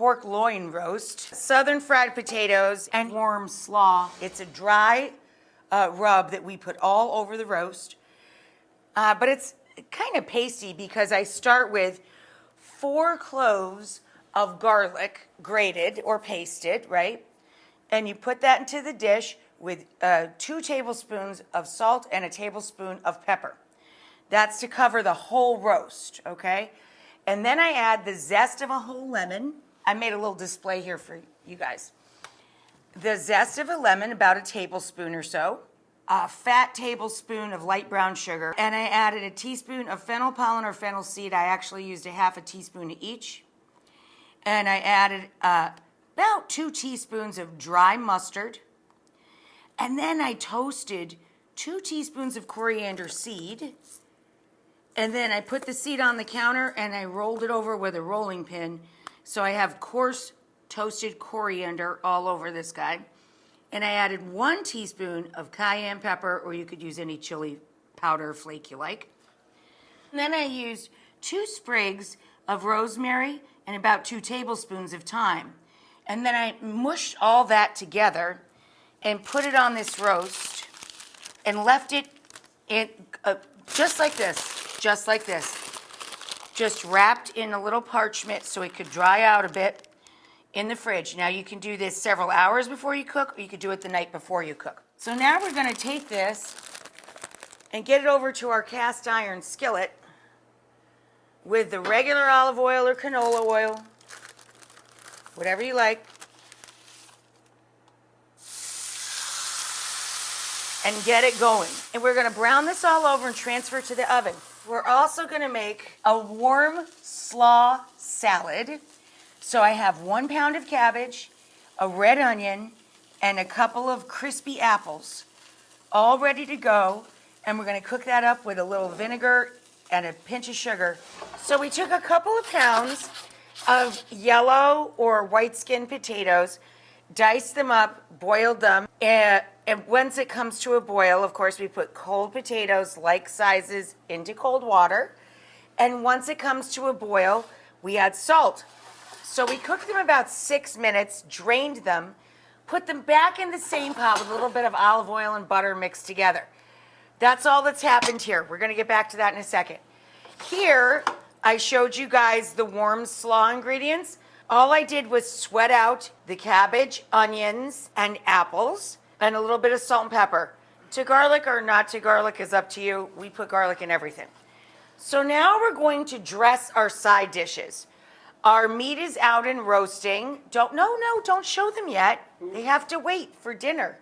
pork loin roast, southern fried potatoes, and warm slaw. It's a dry rub that we put all over the roast, but it's kind of pasty because I start with 4 cloves of garlic, grated or pasted, right? And you put that into the dish with 2 tablespoons of salt and a tablespoon of pepper. That's to cover the whole roast, okay? And then I add the zest of a whole lemon. I made a little display here for you guys. The zest of a lemon, about a tablespoon or so. A fat tablespoon of light brown sugar. And I added a teaspoon of fennel pollen or fennel seed. I actually used a half a teaspoon of each. And I added about 2 teaspoons of dry mustard. And then I toasted 2 teaspoons of coriander seed. And then I put the seed on the counter and I rolled it over with a rolling pin. So I have coarse toasted coriander all over this guy. And I added 1 teaspoon of cayenne pepper, or you could use any chili powder or flake you like. And then I used 2 sprigs of rosemary and about 2 tablespoons of thyme. And then I mushed all that together and put it on this roast and left it in just like this. Just like this, just wrapped in a little parchment so it could dry out a bit in the fridge. Now you can do this several hours before you cook, or you could do it the night before you cook. So now we're gonna take this and get it over to our cast iron skillet with the regular olive oil or canola oil, whatever you like, and get it going. And we're gonna brown this all over and transfer it to the oven. We're also gonna make a warm slaw salad. So I have 1 pound of cabbage, a red onion, and a couple of crispy apples, all ready to go. And we're gonna cook that up with a little vinegar and a pinch of sugar. So we took a couple of pounds of yellow or white skin potatoes, diced them up, boiled them, and once it comes to a boil, of course, we put cold potatoes, like sizes, into cold water. And once it comes to a boil, we add salt. So we cooked them about 6 minutes, drained them, put them back in the same pot with a little bit of olive oil and butter mixed together. That's all that's happened here. We're gonna get back to that in a second. Here, I showed you guys the warm slaw ingredients. All I did was sweat out the cabbage, onions, and apples, and a little bit of salt and pepper. To garlic or not to garlic is up to you. We put garlic in everything. So now we're going to dress our side dishes. Our meat is out and roasting. Don't show them yet. They have to wait for dinner.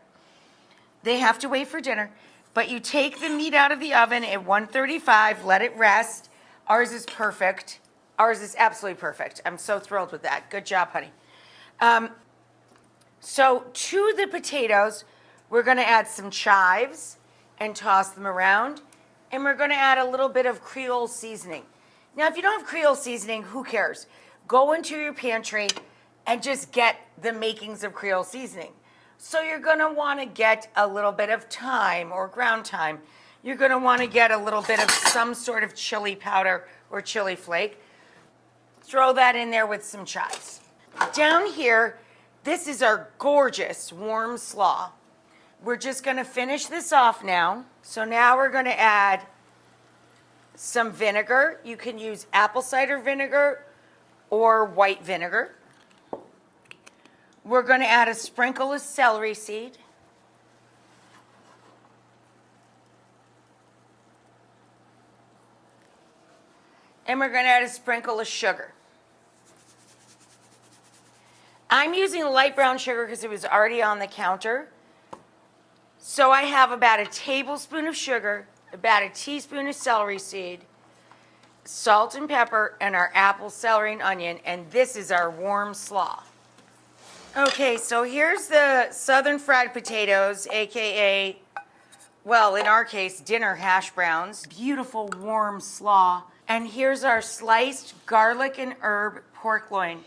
But you take the meat out of the oven at 135, let it rest. Ours is perfect. Ours is absolutely perfect. I'm so thrilled with that. Good job, honey. So to the potatoes, we're gonna add some chives and toss them around. And we're gonna add a little bit of Creole seasoning. Now, if you don't have Creole seasoning, who cares? Go into your pantry and just get the makings of Creole seasoning. So you're gonna wanna get a little bit of thyme or ground thyme. You're gonna wanna get a little bit of some sort of chili powder or chili flake. Throw that in there with some chives. Down here, this is our gorgeous warm slaw. We're just gonna finish this off now. So now we're gonna add some vinegar. You can use apple cider vinegar or white vinegar. We're gonna add a sprinkle of celery seed. And we're gonna add a sprinkle of sugar. I'm using light brown sugar because it was already on the counter. So I have about a tablespoon of sugar, about a teaspoon of celery seed, salt and pepper, and our apple, celery, and onion, and this is our warm slaw. Okay, so here's the southern fried potatoes, AKA, well, in our case, dinner hash browns. Beautiful warm slaw. And here's our sliced garlic and herb pork loin.